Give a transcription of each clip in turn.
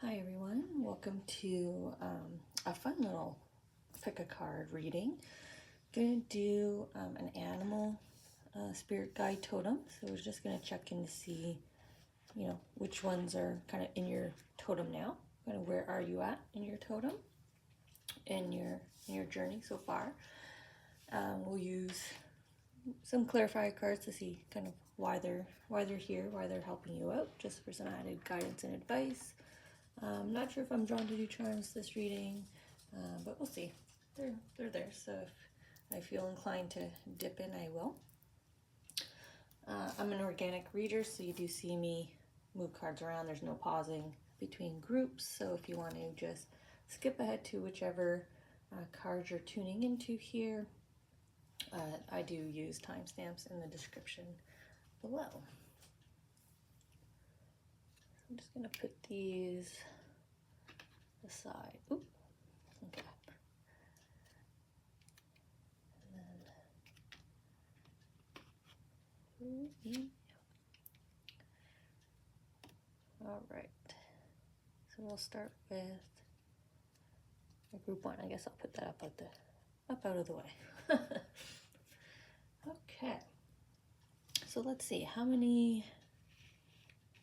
Hi everyone, welcome to a fun little pick a card reading. Gonna do an animal spirit guide totem. So we're just gonna check in to see, which ones are kind of in your totem now. Kind of where are you at in your totem, in your journey so far. We'll use some clarifier cards to see kind of why they're here, why they're helping you out, just for some added guidance and advice. I'm not sure if I'm drawn to do charms this reading, but we'll see. They're there, so if I feel inclined to dip in, I will. I'm an organic reader, so you do see me move cards around. There's no pausing between groups, so if you want to just skip ahead to whichever cards you're tuning into here, I do use timestamps in the description below. I'm just going to put these aside. Oop. Okay. And then, all right. So we'll start with group one. I guess I'll put that up out of the way. Okay. So let's see how many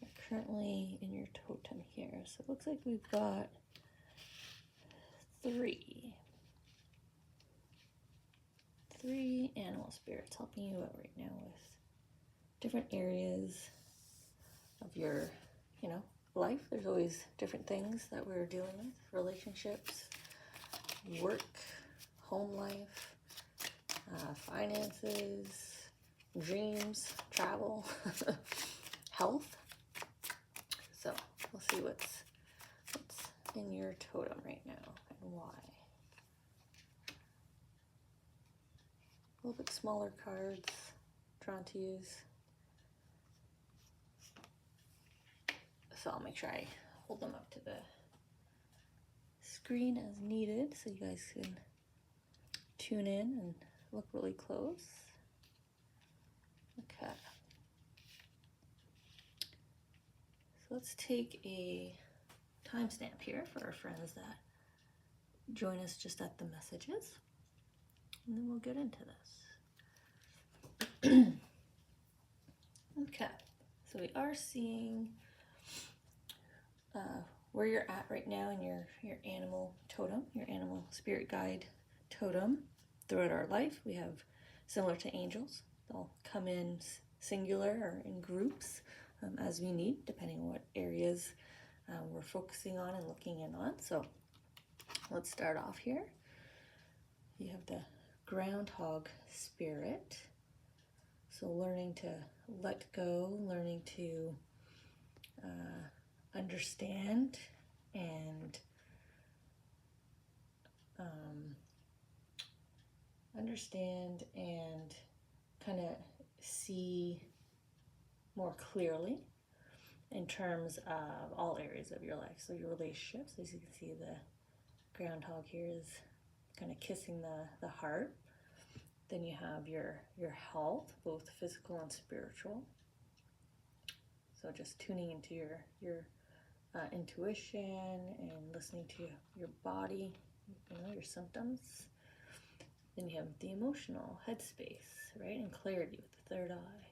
are currently in your totem here. So it looks like we've got 3 animal spirits helping you out right now with different areas of your, life. There's always different things that we're dealing with: relationships, work, home life, finances, dreams, travel, health. So we'll see what's in your totem right now and why. A little bit smaller cards drawn to use. So I'll make sure I hold them up to the screen as needed so you guys can tune in and look really close. Okay. So let's take a timestamp here for our friends that join us just at the messages, and then we'll get into this. Okay, so we are seeing where you're at right now in your animal totem, your animal spirit guide totem. Throughout our life, we have, similar to angels, they'll come in singular or in groups as we need, depending on what areas we're focusing on and looking in on. So let's start off here. You have the groundhog spirit. So learning to let go, learning to understand and kind of see more clearly in terms of all areas of your life. So your relationships, as you can see, the groundhog here is kind of kissing the heart. Then you have your health, both physical and spiritual. So just tuning into your intuition and listening to your body, your symptoms. Then you have the emotional headspace, right? And clarity with the third eye.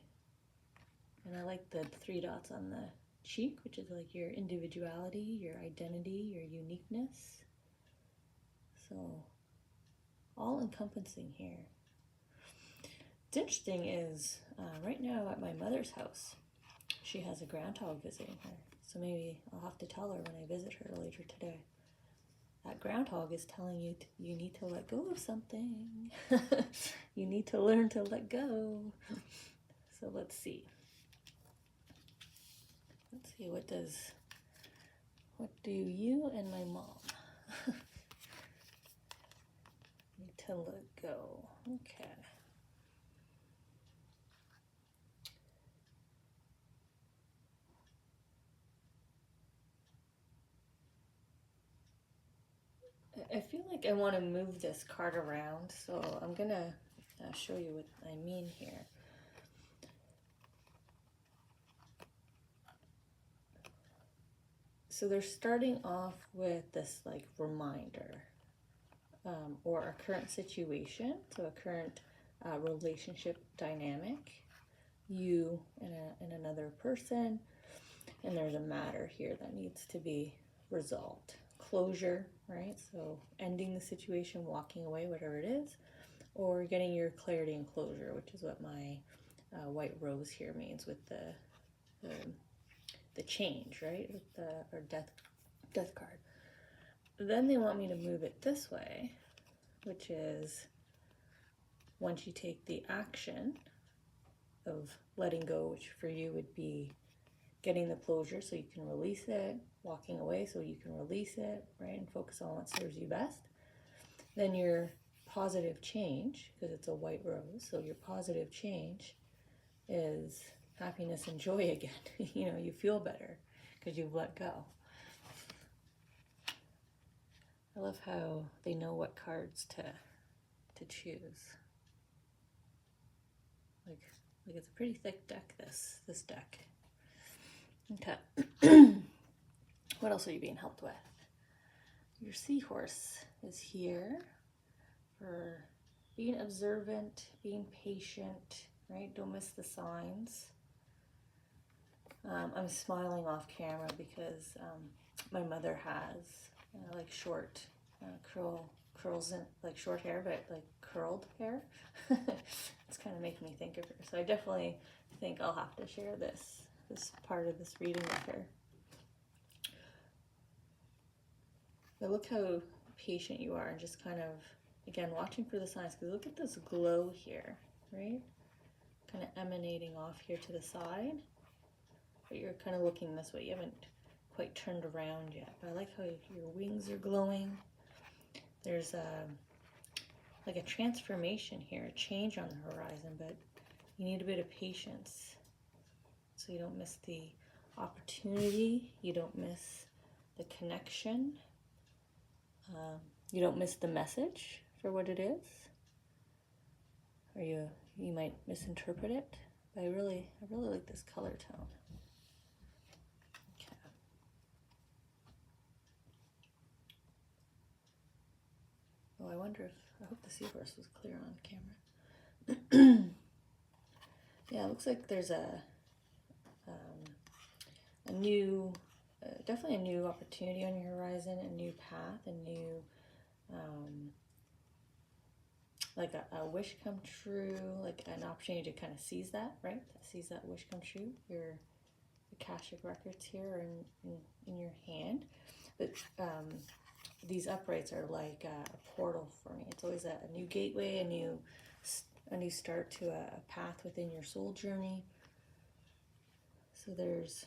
And I like the 3 dots on the cheek, which is like your individuality, your identity, your uniqueness. So all encompassing here. What's interesting is right now at my mother's house, she has a groundhog visiting her. So maybe I'll have to tell her when I visit her later today. That groundhog is telling you you need to let go of something. You need to learn to let go. So let's see. What do you and my mom need to let go? Okay. I feel like I want to move this card around, so I'm gonna show you what I mean here. so they're starting off with this like reminder, or a current situation, so a current relationship dynamic, you and another person, and there's a matter here that needs to be resolved. Closure, right? So ending the situation, walking away, whatever it is, or getting your clarity and closure, which is what my white rose here means with the change, right? With the or death card. Then they want me to move it this way, which is once you take the action of letting go, which for you would be getting the closure so you can release it, walking away so you can release it, right? And focus on what serves you best. Then your positive change, because it's a white rose, so your positive change is happiness and joy again. You know, you feel better because you've let go. I love how they know what cards to choose. Like it's a pretty thick deck, this deck. Okay. What else are you being helped with? Your seahorse is here for being observant, being patient, right? Don't miss the signs. I'm smiling off camera because my mother has like short curls in like short hair, but like curled hair. It's kind of making me think of her. So I definitely think I'll have to share this part of this reading with her. But look how patient you are, and just kind of, again, watching for the signs, because look at this glow here, right? Kind of emanating off here to the side. But you're kind of looking this way. You haven't quite turned around yet. But I like how your wings are glowing. There's like a transformation here, a change on the horizon, but you need a bit of patience so you don't miss the opportunity, you don't miss the connection, you don't miss the message for what it is, or you might misinterpret it. But I really like this color tone. Okay. Oh, I hope the seahorse was clear on camera. Yeah, it looks like there's a new, definitely a new opportunity on your horizon, a new path, a new, like a wish come true, like an opportunity to kind of seize that, right? Seize that wish come true. Your Akashic records here are in your hand. But these uprights are like a portal for me. It's always a new gateway, a new start to a path within your soul journey. So there's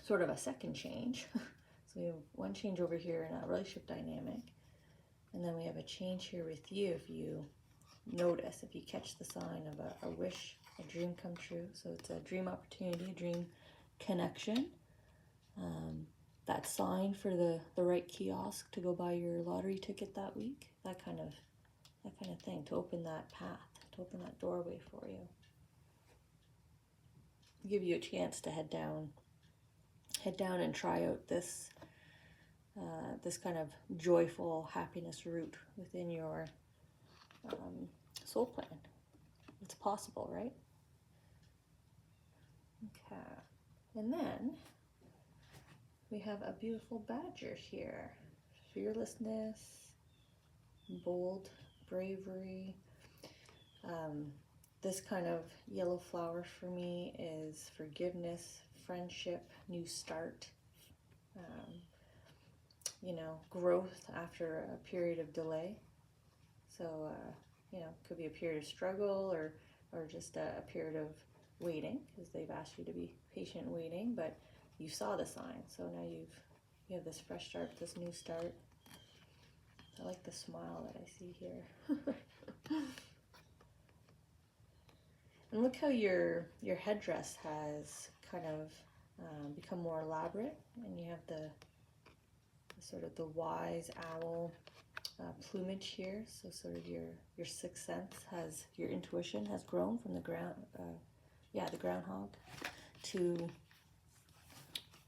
sort of a second change. So we have one change over here in a relationship dynamic, and then we have a change here with you if you notice, if you catch the sign of a wish, a dream come true. So it's a dream opportunity, a dream connection. That sign for the right kiosk to go buy your lottery ticket that week, that kind of thing, to open that path, to open that doorway for you. Give you a chance to head down and try out this kind of joyful happiness route within your soul plan. It's possible, right? Okay. And then we have a beautiful badger here. Fearlessness, bold, bravery. This kind of yellow flower for me is forgiveness, friendship, new start, growth after a period of delay. So, could be a period of struggle or just a period of waiting, because they've asked you to be patient waiting, but you saw the sign. So now you have this fresh start, this new start. I like the smile that I see here. And look how your headdress has kind of become more elaborate, and you have the sort of the wise owl plumage here. So sort of your sixth sense your intuition has grown from the groundhog to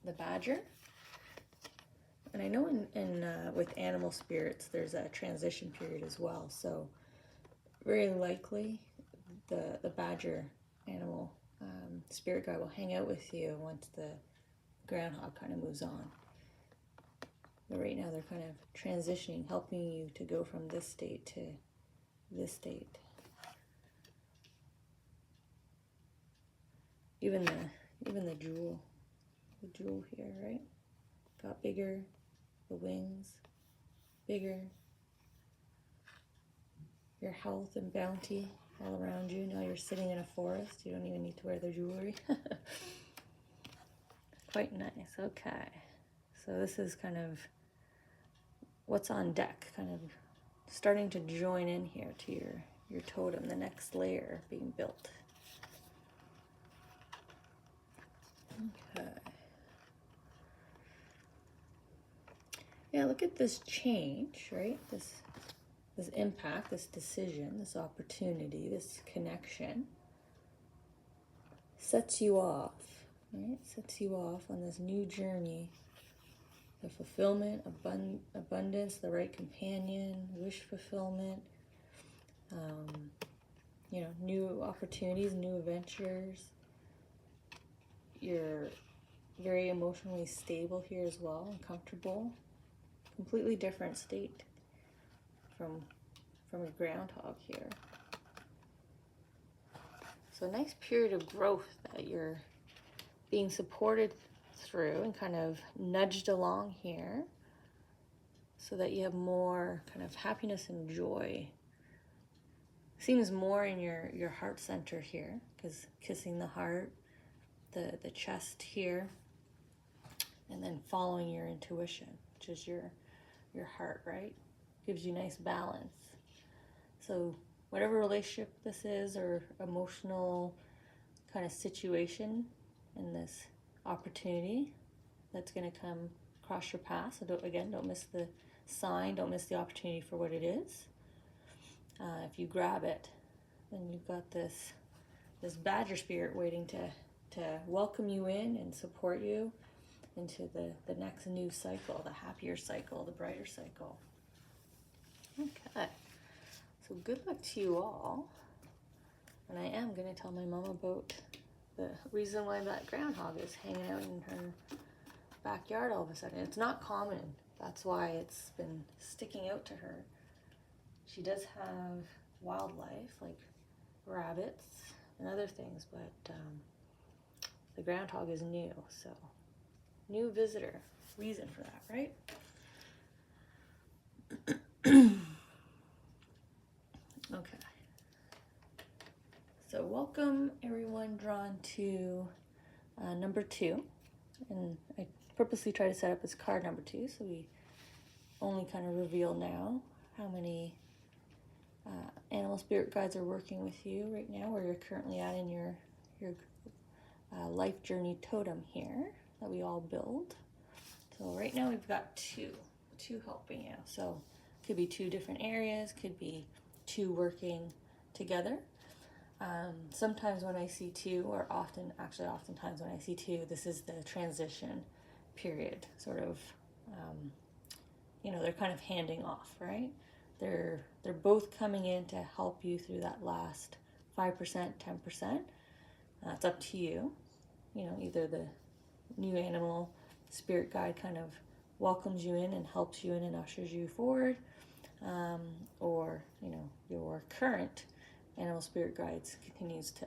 the badger. And I know with animal spirits, there's a transition period as well. So very likely the badger animal spirit guide will hang out with you once the groundhog kind of moves on. But right now they're kind of transitioning, helping you to go from this state to this state. Even the jewel here, right? Got bigger, the wings bigger. Your health and bounty all around you. Now you're sitting in a forest. You don't even need to wear the jewelry. Quite nice. Okay. So this is kind of what's on deck, kind of starting to join in here to your totem, the next layer being built. Okay. Yeah, look at this change, right? This impact, this decision, this opportunity, this connection sets you off, right? Sets you off on this new journey of fulfillment, abundance, the right companion, wish fulfillment, you know, new opportunities, new adventures. You're very emotionally stable here as well and comfortable. Completely different state from a groundhog here. So a nice period of growth that you're being supported through and kind of nudged along here so that you have more kind of happiness and joy. Seems more in your heart center here, because kissing the heart, the chest here, and then following your intuition, which is your heart, right? Gives you nice balance. So whatever relationship this is or emotional kind of situation in this opportunity that's going to come across your path. So don't miss the sign, don't miss the opportunity for what it is. If you grab it, then you've got this badger spirit waiting to welcome you in and support you into the next new cycle, the happier cycle, the brighter cycle. Okay, so good luck to you all. And I am going to tell my mom about the reason why that groundhog is hanging out in her backyard all of a sudden. It's not common. That's why it's been sticking out to her. She does have wildlife like rabbits and other things, but the groundhog is new, so new visitor. Reason for that, right? Okay. So welcome everyone drawn to number 2. And I purposely try to set up as card number 2, so we only kind of reveal now how many animal spirit guides are working with you right now, where you're currently at in your life journey totem here that we all build. So right now we've got two helping you. So it could be 2 different areas, could be 2 working together. Sometimes when I see 2, or oftentimes when I see 2, this is the transition period, sort of, you know, they're kind of handing off, right? They're both coming in to help you through that last 5%, 10%. It's up to you. You know, either the new animal spirit guide kind of welcomes you in and helps you in and ushers you forward, or, you know, your current animal spirit guides continues to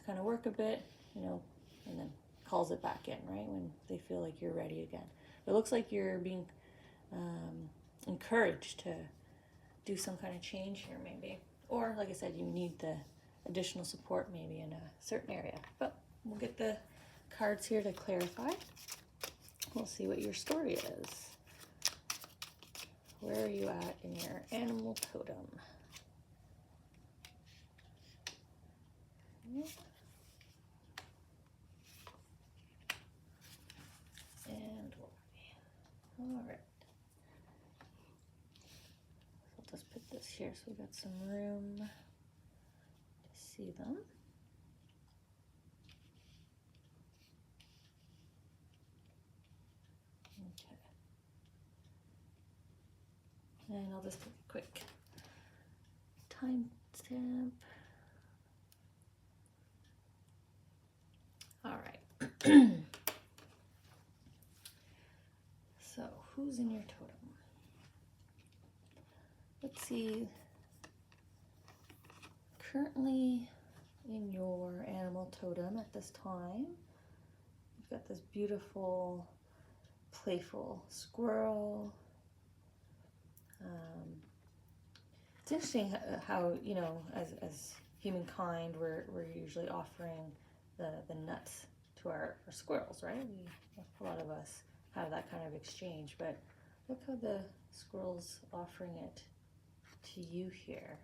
kind of work a bit, you know, and then calls it back in, right, when they feel like you're ready again. It looks like you're being encouraged to do some kind of change here maybe. Or, like I said, you need the additional support maybe in a certain area. But we'll get the cards here to clarify. We'll see what your story is. Where are you at in your animal totem? And all right. So I'll just put this here so we got some room to see them. Okay. And I'll just take a quick time stamp. All right. So who's in your totem? Let's see. Currently in your animal totem at this time, you've got this beautiful, playful squirrel. It's interesting how, you know, as humankind, we're usually offering the nuts to our squirrels, right? A lot of us have that kind of exchange, but look how the squirrel's offering it to you here.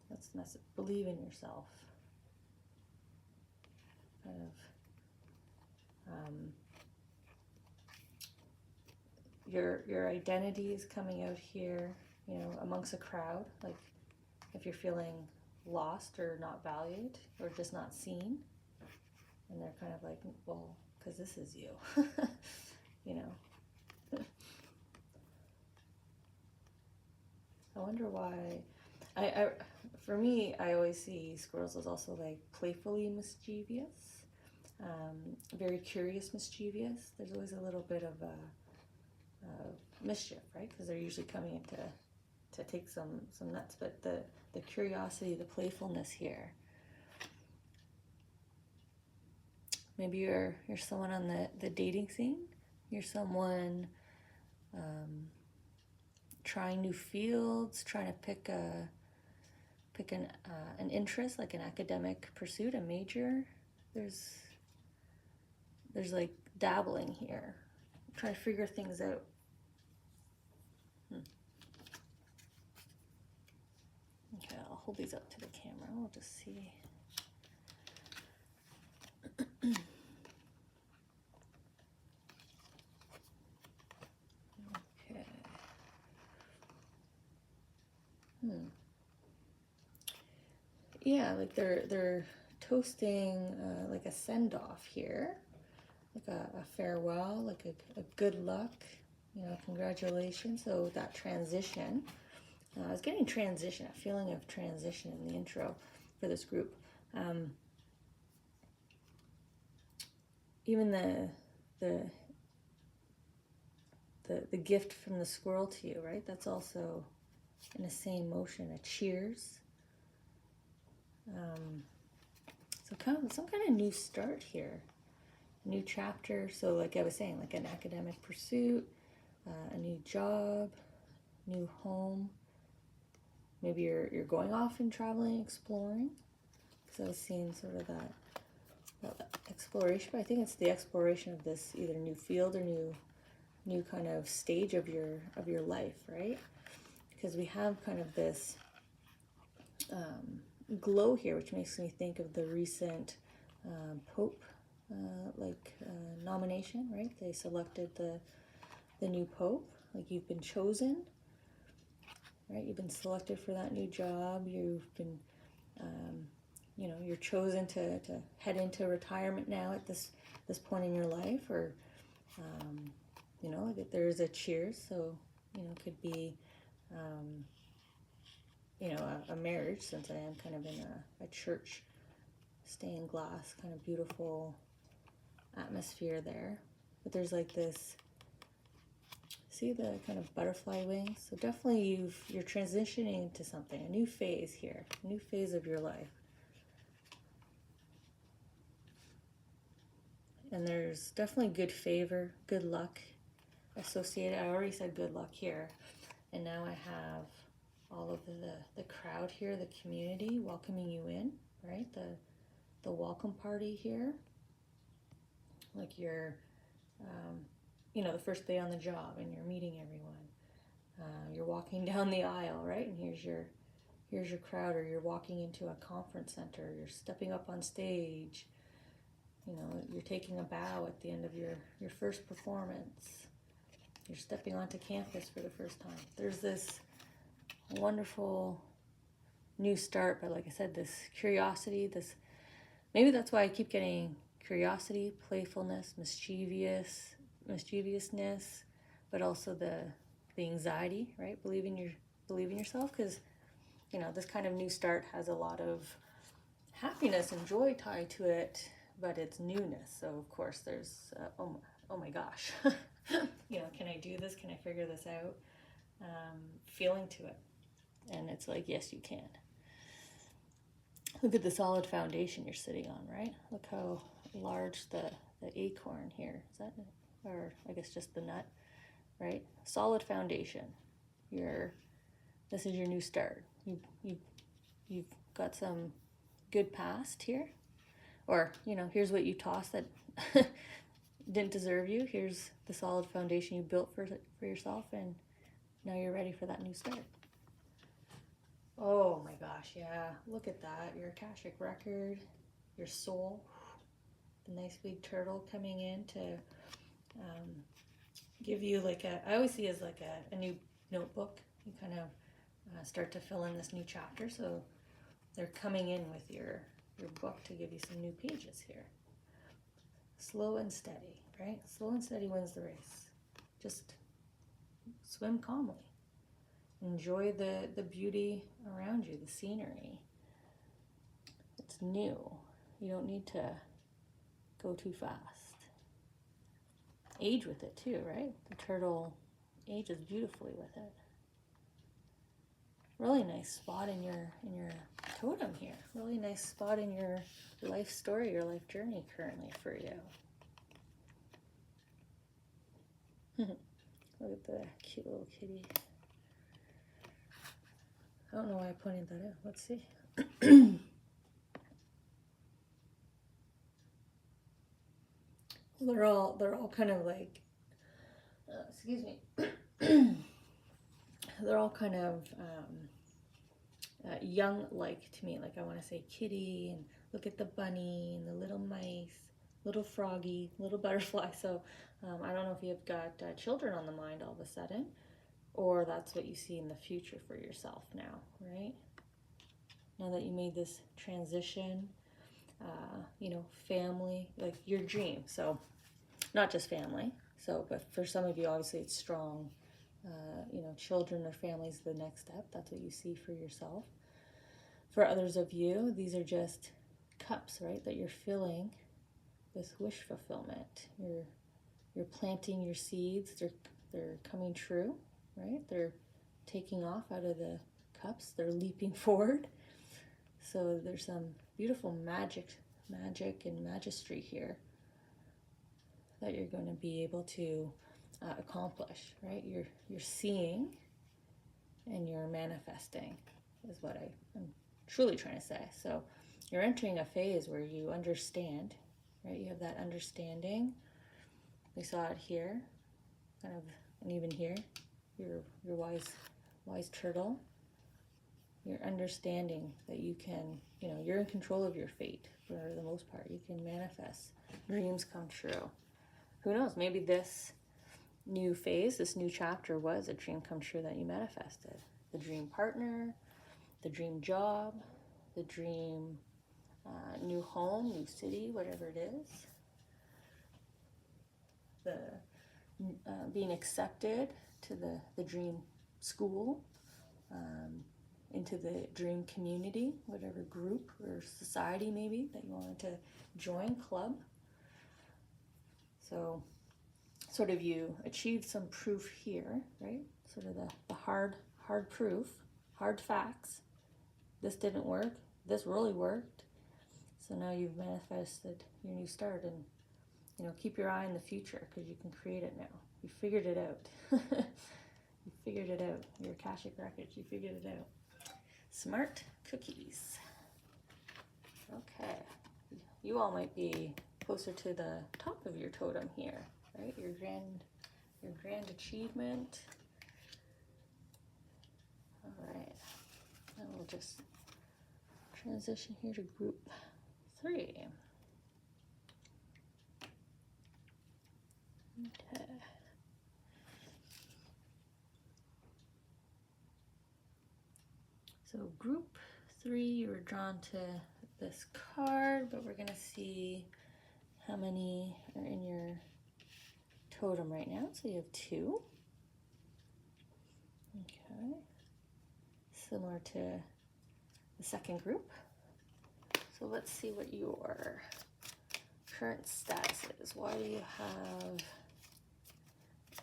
That's nice. Believe in yourself. Kind of your identity is coming out here, you know, amongst a crowd. Like if you're feeling lost or not valued or just not seen, and they're kind of like, well, because this is you, you know. I wonder why. For me, I always see squirrels as also like playfully mischievous, very curious mischievous. There's always a little bit of mischief, right? Because they're usually coming in to take some nuts. But the curiosity, the playfulness here. Maybe you're someone on the dating scene. You're someone trying new fields, trying to pick an interest, like an academic pursuit, a major. There's like dabbling here, trying to figure things out. Okay, I'll hold these up to the camera. We'll just see. Okay. Yeah, like they're toasting like a send-off here, like a farewell, like a good luck, you know, congratulations. So that transition, I was getting transition, a feeling of transition in the intro for this group. Even the gift from the squirrel to you, right? That's also in the same motion, a cheers. So some kind of new start here, a new chapter. So like I was saying, like an academic pursuit, a new job, new home. Maybe you're going off and traveling, exploring. Because I was seeing sort of that exploration, but I think it's the exploration of this either new field or new kind of stage of your life, right? Because we have kind of this glow here, which makes me think of the recent Pope nomination, right? They selected the new Pope. Like you've been chosen, right? You've been selected for that new job. You've been you know, you're chosen to head into retirement now at this point in your life, or you know, there's a cheers. So you know, it could be you know, a marriage, since I am kind of in a church stained glass kind of beautiful atmosphere there. But there's like this, see the kind of butterfly wings? So definitely you're transitioning into something, a new phase here, a new phase of your life. And there's definitely good favor, good luck associated. I already said good luck here. And now I have all of the crowd here, the community welcoming you in, right? The welcome party here. Like you're, you know, the first day on the job and you're meeting everyone. You're walking down the aisle, right? And here's your crowd, or you're walking into a conference center. You're stepping up on stage. You know, you're taking a bow at the end of your first performance. You're stepping onto campus for the first time. There's this wonderful new start, but like I said, this curiosity, maybe that's why I keep getting curiosity, playfulness, mischievousness, but also the the anxiety, right? Believe in yourself, because you know this kind of new start has a lot of happiness and joy tied to it, but it's newness. So of course there's oh my gosh, you know, can I do this? Can I figure this out? Feeling to it, and it's like, yes, you can. Look at the solid foundation you're sitting on, right? Look how large the acorn here is. That, or I guess just the nut, right? Solid foundation. This is your new start. You've got some good past here, or you know, here's what you tossed that didn't deserve you. Here's the solid foundation you built for yourself, and now you're ready for that new start. Oh my gosh, yeah, look at that. Your Akashic record, your soul, the nice big turtle coming in to give you like I always see as like a new notebook. You kind of start to fill in this new chapter. So they're coming in with your book to give you some new pages here. Slow and steady, right? Slow and steady wins the race. Just swim calmly. Enjoy the beauty around you, the scenery. It's new. You don't need to go too fast. Age with it too, right? The turtle ages beautifully with it. Really nice spot in your totem here. Really nice spot in your life story, your life journey currently for you. Look at the cute little kitty. I don't know why I pointed that out. Let's see. They're all kind of like, excuse me. They're all kind of young-like to me. Like I want to say kitty, and look at the bunny and the little mice, little froggy, little butterfly. So I don't know if you've got children on the mind all of a sudden, or that's what you see in the future for yourself now, right? Now that you made this transition, you know, family, like your dream. So not just family. So, but for some of you, obviously it's strong. You know, children or families, the next step. That's what you see for yourself. For others of you, these are just cups, right, that you're filling with wish fulfillment. You're planting your seeds. They're coming true, right? They're taking off out of the cups. They're leaping forward. So there's some beautiful magic and magistry here that you're going to be able to accomplish, right? You're seeing and you're manifesting is what I'm truly trying to say. So you're entering a phase where you understand, right? You have that understanding. We saw it here, kind of, and even here, your wise turtle. You're understanding that you can, you know, you're in control of your fate for the most part. You can manifest. Dreams come true. Who knows? Maybe this new phase, this new chapter was a dream come true that you manifested. The dream partner, the dream job, the dream new home, new city, whatever it is. The being accepted to the dream school, into the dream community, whatever group or society maybe that you wanted to join, club. So sort of you achieved some proof here, right? Sort of the hard proof, hard facts. This didn't work. This really worked. So now you've manifested your new start, and you know, keep your eye on the future because you can create it now. You figured it out. You figured it out. Your Akashic records, you figured it out. Smart cookies. Okay. You all might be closer to the top of your totem here, right? Your grand achievement. All right. And we'll just transition here to group 3. Okay. So group 3, you were drawn to this card, but we're gonna see how many are in your totem right now. So you have 2. similar to the second group. So let's see what your current status is. Why do you have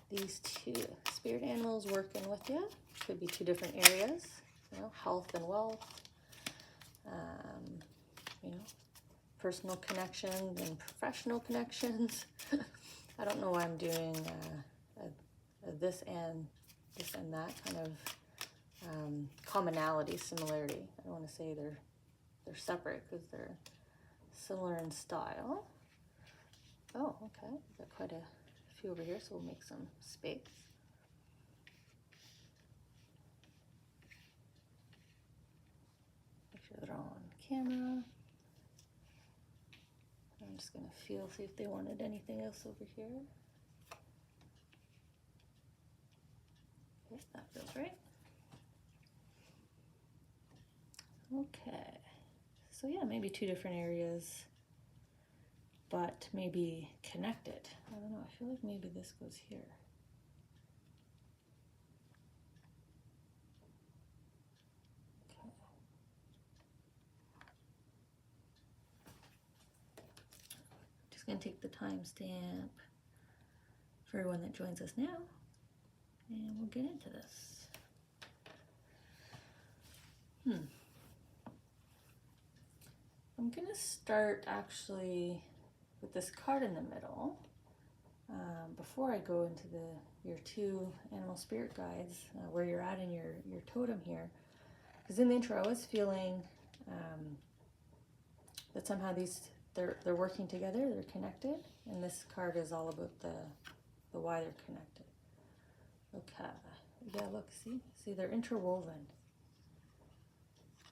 these two spirit animals working with you? Could be two different areas, you know, health and wealth, you know, personal connections and professional connections. I don't know why I'm doing this and that kind of commonality, similarity. I don't want to say they're separate because they're similar in style. Oh, okay. We've got quite a few over here, so we'll make some space. Make sure they're all on camera. I'm just going to feel, see if they wanted anything else over here. Okay, that feels right. Okay, so yeah, maybe two different areas, but maybe connected. I don't know, I feel like maybe this goes here. Okay. Just gonna take the timestamp for everyone that joins us now, and we'll get into this. I'm gonna start actually with this card in the middle before I go into your two animal spirit guides, where you're at in your totem here. Because in the intro, I was feeling that somehow they're working together, they're connected, and this card is all about the why they're connected. Okay, yeah, look, see, they're interwoven.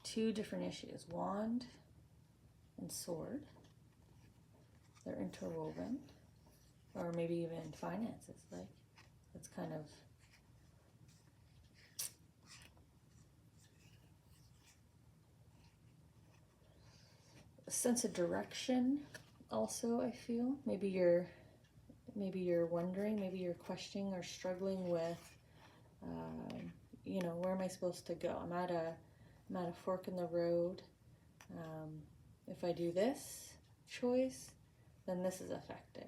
Two different issues, wand and sword. They're interwoven, or maybe even finances. Like, it's kind of a sense of direction. Also, I feel maybe you're wondering, maybe you're questioning or struggling with, you know, where am I supposed to go? I'm at a fork in the road. If I do this choice, then this is affected.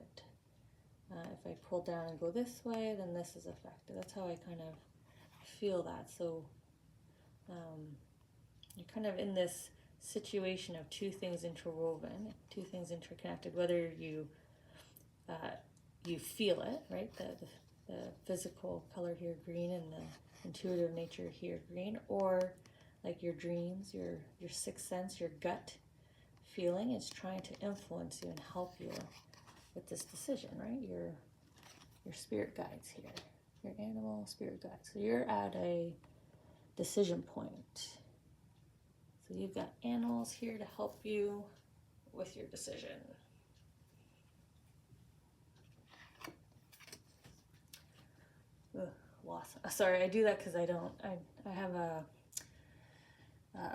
If I pull down and go this way, then this is affected. That's how I kind of feel that. So you're kind of in this situation of two things interwoven, two things interconnected, whether you feel it, right? The physical color here, green, and the intuitive nature here, green, or like your dreams, your sixth sense, your gut feeling is trying to influence you and help you with this decision, right? Your spirit guides here, your animal spirit guides. So you're at a decision point. So you've got animals here to help you with your decision. Ugh, wasp. Sorry, I do that because I have a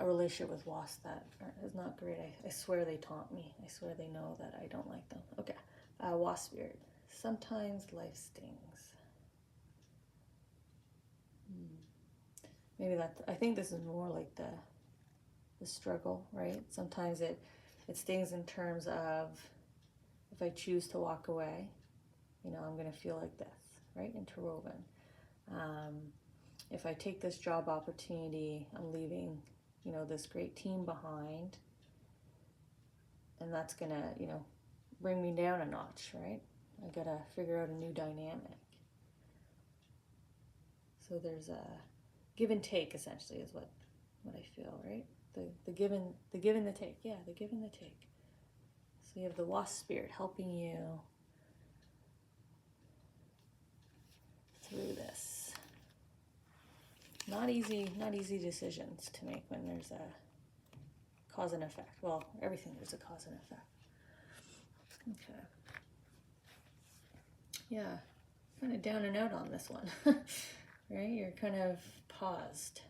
relationship with wasps that is not great. I swear they taunt me. I swear they know that I don't like them. Okay, wasp spirit. Sometimes life stings. Maybe I think this is more like the struggle, right? Sometimes it stings in terms of, if I choose to walk away, you know, I'm going to feel like this, right? Interwoven. If I take this job opportunity, I'm leaving, you know, this great team behind, and that's going to, you know, bring me down a notch, right? I got to figure out a new dynamic. So there's a give and take, essentially, is what I feel, right? The give and the take. Yeah, the give and the take. So you have the wasp spirit helping you through this. Not easy decisions to make when there's a cause and effect. Well, everything there's a cause and effect. Okay. Yeah, kind of down and out on this one, right? You're kind of paused.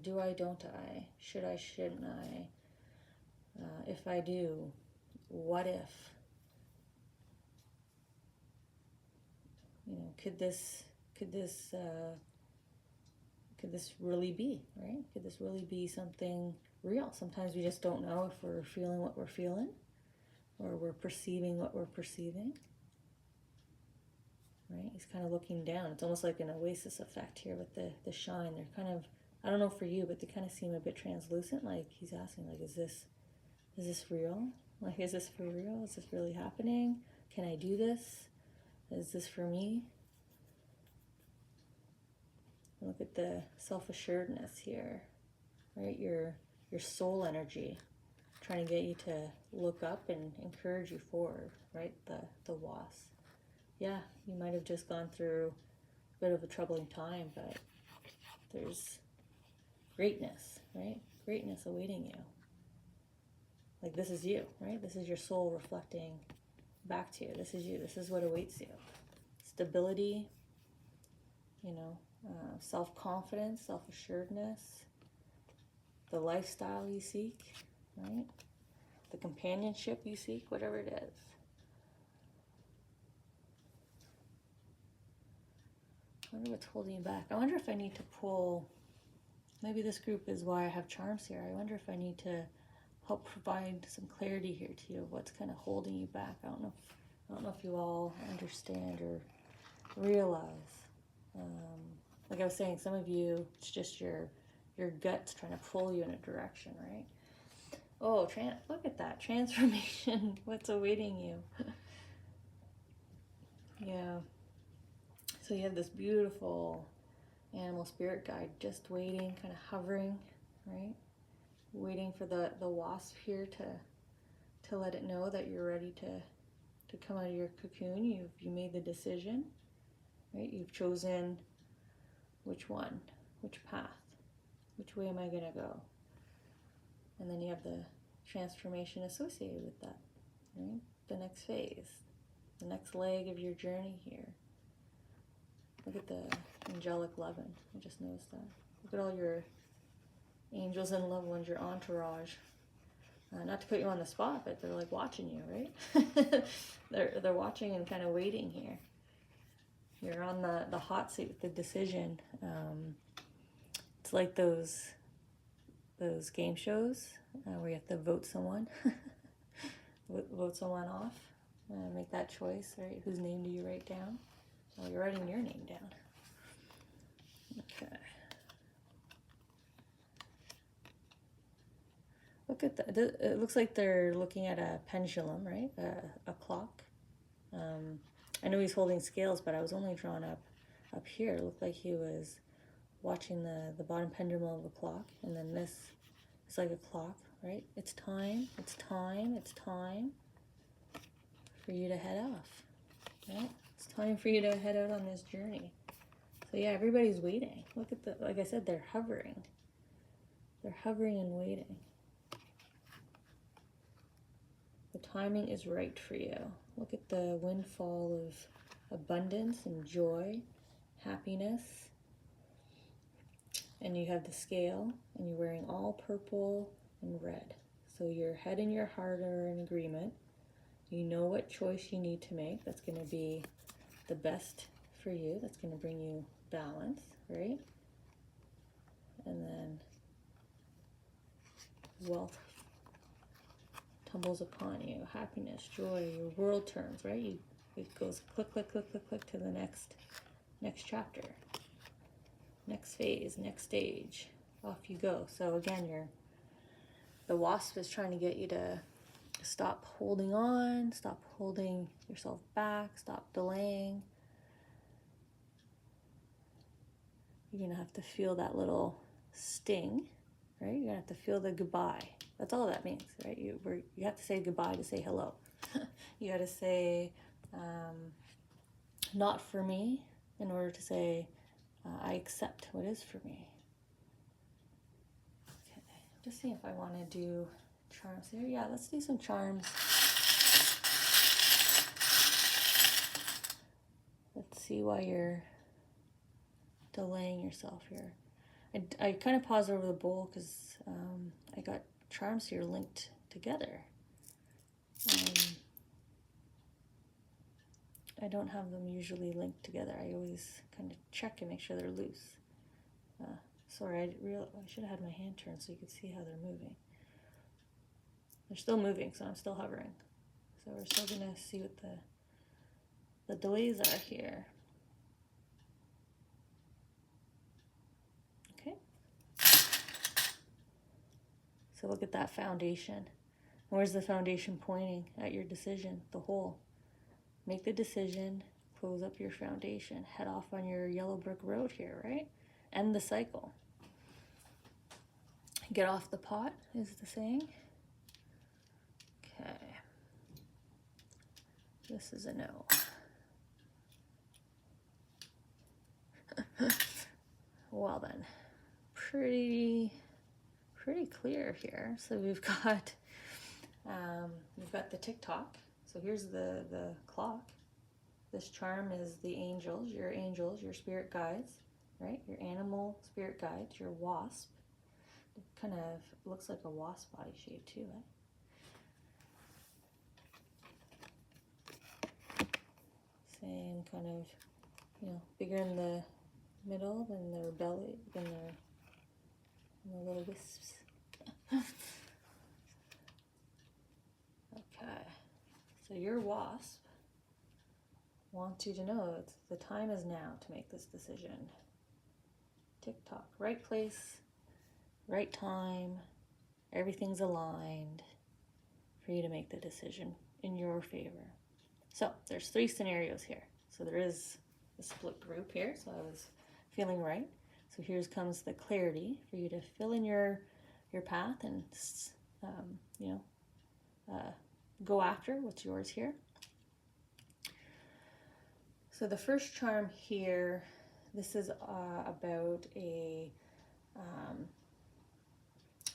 Do I, don't I? Should I, shouldn't I? If I do, what if? You know, could this Could this really be, right? Could this really be something real? Sometimes we just don't know if we're feeling what we're feeling, or we're perceiving what we're perceiving. Right? He's kind of looking down. It's almost like an oasis effect here with the shine. They're kind of, I don't know for you, but they kind of seem a bit translucent. Like he's asking, like, is this real? Like, is this for real? Is this really happening? Can I do this? Is this for me? Look at the self-assuredness here, right? Your soul energy, trying to get you to look up and encourage you forward, right? The wasp. Yeah, you might have just gone through a bit of a troubling time, but there's greatness, right? Greatness awaiting you. Like, this is you, right? This is your soul reflecting back to you. This is you. This is what awaits you. Stability, you know, self-confidence, self-assuredness, the lifestyle you seek, right? The companionship you seek, whatever it is. I wonder what's holding you back. I wonder if I need to pull, maybe this group is why I have charms here. I wonder if I need to help provide some clarity here to you of what's kind of holding you back. I don't know if you all understand or realize. Like I was saying, some of you, it's just your gut's trying to pull you in a direction, right? Oh, look at that transformation. What's awaiting you? Yeah. So you have this beautiful animal spirit guide just waiting, kind of hovering, right? Waiting for the wasp here to let it know that you're ready to come out of your cocoon. You made the decision, right? You've chosen which one, which path, which way am I going to go? And then you have the transformation associated with that, right? The next phase, the next leg of your journey here. Look at the angelic loving. I just noticed that. Look at all your angels and loved ones, your entourage. Not to put you on the spot, but they're like watching you, right? they're watching and kind of waiting here. You're on the hot seat with the decision. It's like those game shows where you have to vote someone, vote someone off, make that choice, right? Whose name do you write down? Well, you're writing your name down. Okay. Look at that. It looks like they're looking at a pendulum, right? A clock. I know he's holding scales, but I was only drawn up here. It looked like he was watching the bottom pendulum of the clock, and then this is like a clock, right? It's time, it's time, it's time for you to head off, right? It's time for you to head out on this journey. So yeah, everybody's waiting. Look at like I said, they're hovering. They're hovering and waiting. The timing is right for you. Look at the windfall of abundance and joy, happiness. And you have the scale, and you're wearing all purple and red. So your head and your heart are in agreement. You know what choice you need to make that's going to be the best for you, that's going to bring you balance, right? And then wealth tumbles upon you, happiness, joy, your world turns, right? It goes click, click, click, click, click to the next chapter, next phase, next stage. Off you go. So again, the wasp is trying to get you to stop holding on, stop holding yourself back, stop delaying. You're gonna have to feel that little sting, right? You're gonna have to feel the goodbye. That's all that means, right? You have to say goodbye to say hello. You gotta say, not for me, in order to say, I accept what is for me. Okay, just see if I want to do charms here. Yeah, let's do some charms. Let's see why you're delaying yourself here. I kind of paused over the bowl because I got charms here linked together. I don't have them usually linked together. I always kind of check and make sure they're loose. Sorry, I should have had my hand turned so you could see how they're moving. They're still moving, so I'm still hovering. So we're still gonna see what the delays are here. Okay. So look at that foundation. Where's the foundation pointing? At your decision, the hole. Make the decision, close up your foundation, head off on your yellow brick road here, right? End the cycle. Get off the pot is the saying. Okay. This is a no. Well then, pretty clear here. So we've got the tick-tock. So here's the clock. This charm is the angels, your spirit guides, right? Your animal spirit guides, your wasp. It kind of looks like a wasp body shape too, eh? Same kind of, bigger in the middle than their belly, than their little wisps. Okay, so your wasp wants you to know the time is now to make this decision. Tick-tock, right place, right time, everything's aligned for you to make the decision in your favor. So there's 3 scenarios here. So there is a split group here, so I was feeling right. So here comes the clarity for you to fill in your path and go after what's yours here. So the first charm here, this is about a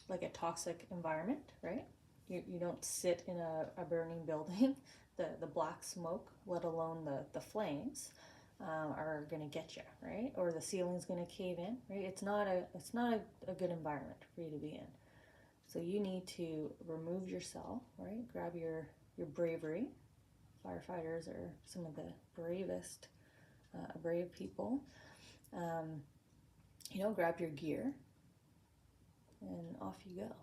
like a toxic environment, right? You don't sit in a burning building. The black smoke, let alone the flames, are gonna get you, right? Or the ceiling's gonna cave in, right? It's not a good environment for you to be in. So you need to remove yourself, right? Grab your bravery. Firefighters are some of the bravest, brave people. Grab your gear and off you go.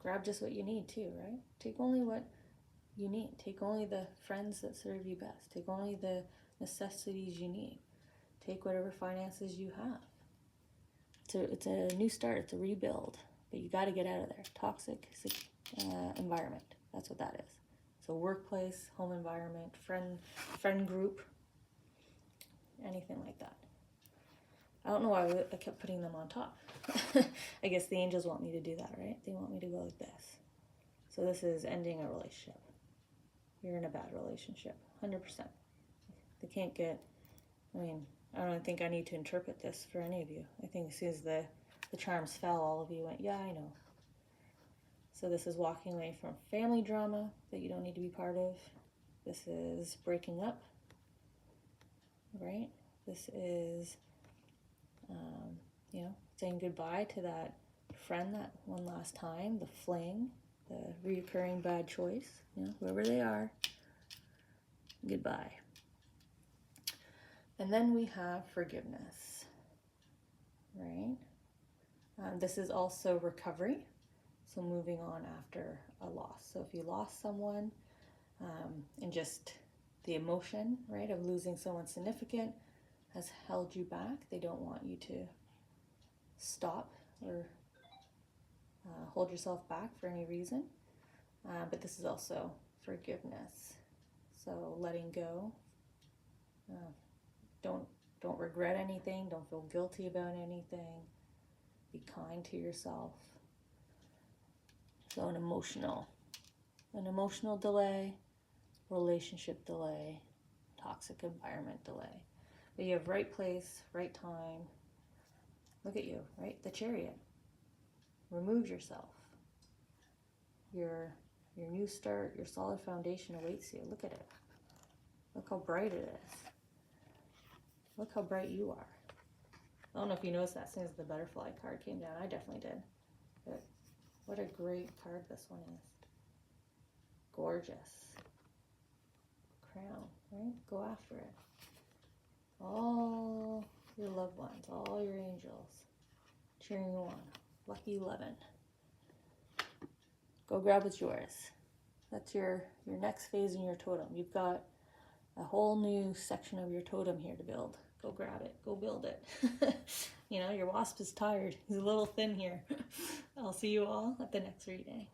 Grab just what you need too, right? Take only what you need. Take only the friends that serve you best. Take only the necessities you need. Take whatever finances you have. It's a new start. It's a rebuild. But you got to get out of there. Toxic environment. That's what that is. So workplace, home environment, friend group, anything like that. I don't know why I kept putting them on top. I guess the angels want me to do that, right? They want me to go like this. So this is ending a relationship. You're in a bad relationship, 100%. They can't get, I don't think I need to interpret this for any of you. I think as soon as the charms fell, all of you went, yeah, I know. So this is walking away from family drama that you don't need to be part of. This is breaking up, right? This is, saying goodbye to that friend that one last time, the fling, the reoccurring bad choice, whoever they are, goodbye. And then we have forgiveness, right? This is also recovery. So moving on after a loss. So if you lost someone, and just the emotion, right, of losing someone significant has held you back, they don't want you to stop or hold yourself back for any reason. But this is also forgiveness. So letting go. Don't regret anything. Don't feel guilty about anything. Be kind to yourself. So an emotional delay, relationship delay, toxic environment delay. But you have right place, right time. Look at you, right? The Chariot. Remove yourself. Your new start, your solid foundation awaits you. Look at it. Look how bright it is. Look how bright you are. I don't know if you noticed that as soon as the butterfly card came down. I definitely did. But what a great card this one is. Gorgeous. Crown, right? Go after it. All your loved ones, all your angels, cheering you on. Lucky 11. Go grab what's yours. That's your next phase in your totem. You've got a whole new section of your totem here to build. Go grab it. Go build it. You know, your wasp is tired. He's a little thin here. I'll see you all at the next reading.